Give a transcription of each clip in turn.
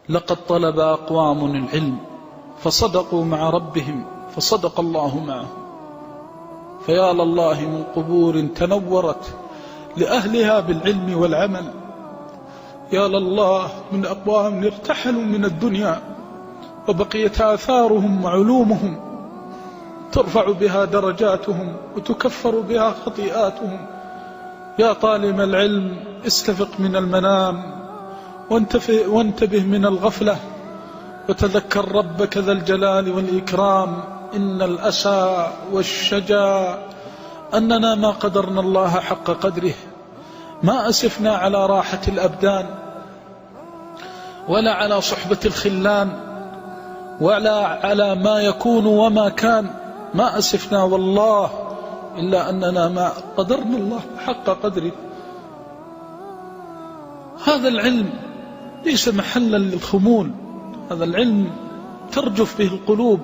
لقد طلب أقوام العلم فصدقوا مع ربهم فصدق الله معهم. فيا لله من قبور تنورت لأهلها بالعلم والعمل، يا لله من أقوام ارتحلوا من الدنيا وبقيت آثارهم وعلومهم ترفع بها درجاتهم وتكفر بها خطيئاتهم. يا طالب العلم استفق من المنام وانتبه من الغفلة وتذكر ربك ذا الجلال والإكرام. إن الأسى والشجا أننا ما قدرنا الله حق قدره، ما أسفنا على راحة الأبدان ولا على صحبة الخلان ولا على ما يكون وما كان، ما أسفنا والله إلا أننا ما قدرنا الله حق قدره. هذا العلم ليس محلا للخمول، هذا العلم ترجف به القلوب.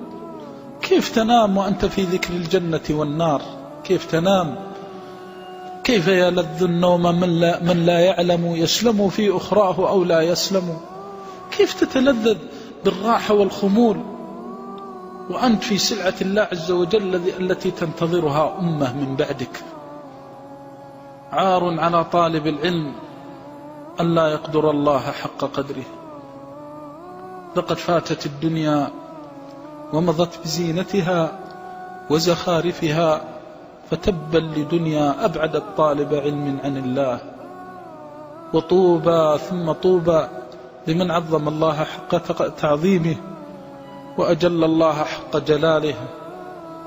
كيف تنام وأنت في ذكر الجنة والنار؟ كيف تنام؟ كيف يلذ النوم من لا يعلم يسلم في أخراه أو لا يسلم؟ كيف تتلذذ بالراحة والخمول وأنت في سلعة الله عز وجل التي تنتظرها أمة من بعدك؟ عار على طالب العلم أن لا يقدر الله حق قدره. لقد فاتت الدنيا ومضت بزينتها وزخارفها، فتبا لدنيا أبعدت طالب علم عن الله. وطوبى ثم طوبى لمن عظم الله حق تعظيمه وأجل الله حق جلاله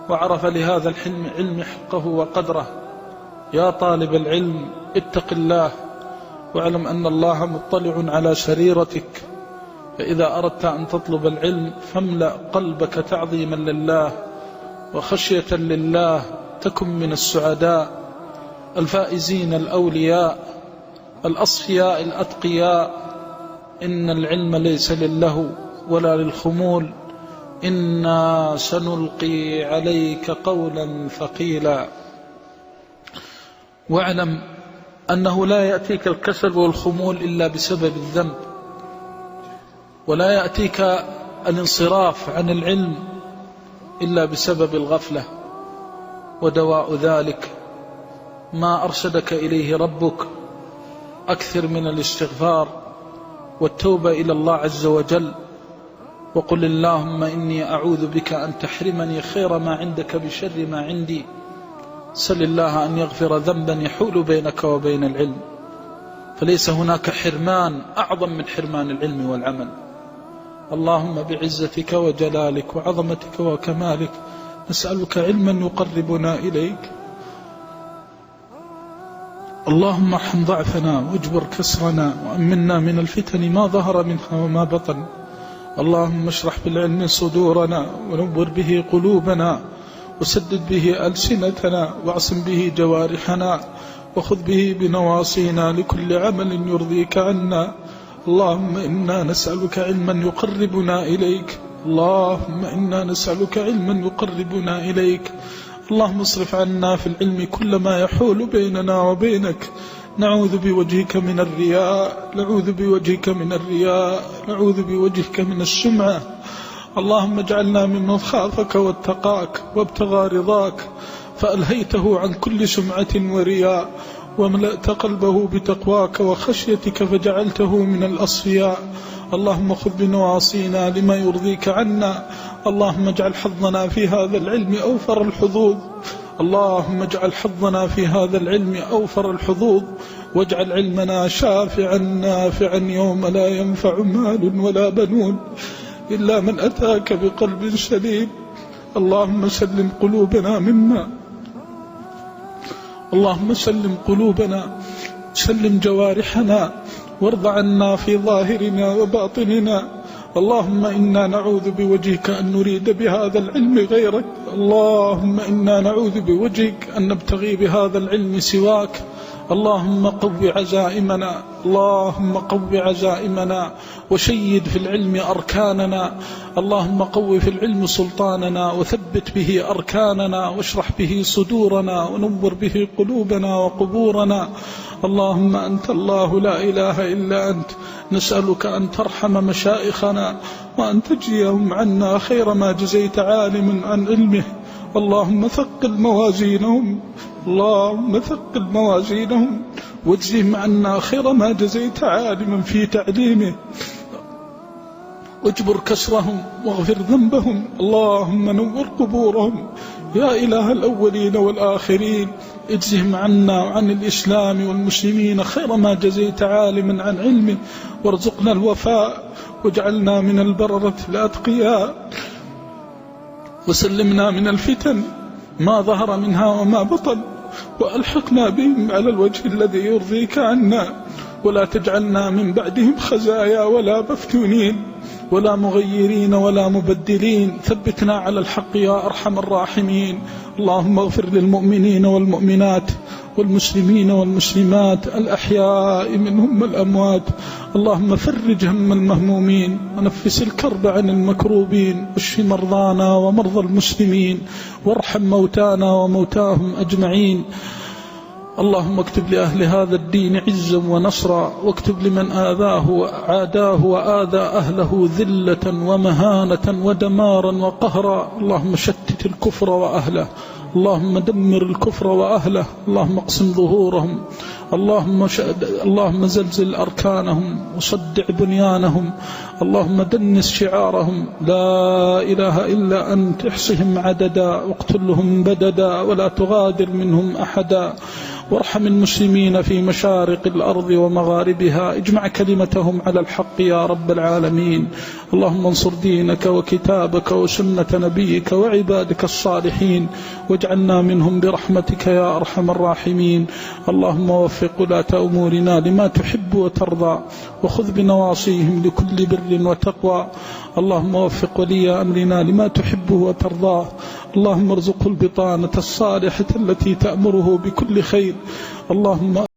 وعرف لهذا العلم حقه وقدره. يا طالب العلم اتق الله واعلم أن الله مطلع على سريرتك، فإذا أردت أن تطلب العلم فاملأ قلبك تعظيما لله وخشية لله، تكن من السعداء الفائزين الأولياء الأصفياء الأتقياء. إن العلم ليس للهو ولا للخمول، إنا سنلقي عليك قولا ثقيلا. واعلم أنه لا يأتيك الكسل والخمول إلا بسبب الذنب، ولا يأتيك الانصراف عن العلم إلا بسبب الغفلة، ودواء ذلك ما أرشدك إليه ربك. أكثر من الاستغفار والتوبة إلى الله عز وجل، وقل اللهم إني أعوذ بك أن تحرمني خير ما عندك بشر ما عندي. سل الله أن يغفر ذنبا يحول بينك وبين العلم، فليس هناك حرمان أعظم من حرمان العلم والعمل. اللهم بعزتك وجلالك وعظمتك وكمالك نسألك علما يقربنا إليك. اللهم ارحم ضعفنا واجبر كسرنا وأمنا من الفتن ما ظهر منها وما بطن. اللهم اشرح بالعلم صدورنا ونور به قلوبنا وسدد به ألسنتنا واعصم به جوارحنا وخذ به بنواصينا لكل عمل يرضيك عنا. اللهم إنا نسألك علما يقربنا إليك، اللهم إنا نسألك علما يقربنا إليك. اللهم اصرف عنا في العلم كل ما يحول بيننا وبينك. نعوذ بوجهك من الرياء، نعوذ بوجهك من الرياء، نعوذ بوجهك من السمعة. اللهم اجعلنا ممن خافك واتقاك وابتغى رضاك فألهيته عن كل سمعة ورياء، وملأت قلبه بتقواك وخشيتك فجعلته من الأصفياء. اللهم خذ بنواصينا لما يرضيك عنا. اللهم اجعل حظنا في هذا العلم أوفر الحظوظ، اللهم اجعل حظنا في هذا العلم أوفر الحظوظ، واجعل علمنا شافعا نافعا يوم لا ينفع مال ولا بنون إلا من أتاك بقلب سليم. اللهم سلم قلوبنا منا، اللهم سلم قلوبنا، سلم جوارحنا، وارض عنا في ظاهرنا وباطننا. اللهم إنا نعوذ بوجهك أن نريد بهذا العلم غيرك، اللهم إنا نعوذ بوجهك أن نبتغي بهذا العلم سواك. اللهم قو عزائمنا، اللهم قو عزائمنا وشيد في العلم أركاننا. اللهم قو في العلم سلطاننا وثبت به أركاننا واشرح به صدورنا ونور به قلوبنا وقبورنا. اللهم أنت الله لا إله إلا أنت، نسألك أن ترحم مشائخنا وأن تجزيهم عنا خير ما جزيت عالم عن علمه. اللهم ثقل موازينهم، اللهم ثقل موازينهم واجزهم عنا خير ما جزيت عالما في تعليمه، واجبر كسرهم واغفر ذنبهم. اللهم نور قبورهم يا إله الأولين والآخرين. اجزهم عنا وعن الإسلام والمسلمين خير ما جزيت عالما عن علمه، وارزقنا الوفاء واجعلنا من البررة الأتقياء، وسلمنا من الفتن ما ظهر منها وما بطن، وألحقنا بهم على الوجه الذي يرضيك عنا، ولا تجعلنا من بعدهم خزايا ولا مفتونين ولا مغيرين ولا مبدلين. ثبتنا على الحق يا أرحم الراحمين. اللهم اغفر للمؤمنين والمؤمنات والمسلمين والمسلمات الأحياء منهم والأموات. اللهم فرج هم المهمومين ونفس الكرب عن المكروبين، واشف مرضانا ومرضى المسلمين، وارحم موتانا وموتاهم أجمعين. اللهم اكتب لأهل هذا الدين عزا ونصرا، واكتب لمن آذاه وعاداه وآذى أهله ذلة ومهانة ودمارا وقهرا. اللهم شتت الكفر وأهله، اللهم دمر الكفر وأهله، اللهم اقسم ظهورهم، اللهم زلزل أركانهم وصدع بنيانهم، اللهم دنس شعارهم. لا إله إلا أنت، احصهم عددا واقتلهم بددا ولا تغادر منهم أحدا. وارحم المسلمين في مشارق الأرض ومغاربها، اجمع كلمتهم على الحق يا رب العالمين. اللهم انصر دينك وكتابك وسنة نبيك وعبادك الصالحين، واجعلنا منهم برحمتك يا أرحم الراحمين. اللهم وفق ولاة أمورنا لما تحب وترضى، وخذ بنواصيهم لكل بر وتقوى. اللهم وفق ولي أمرنا لما تحبه وترضاه. اللهم ارزقه البطانة الصالحة التي تأمره بكل خير. اللهم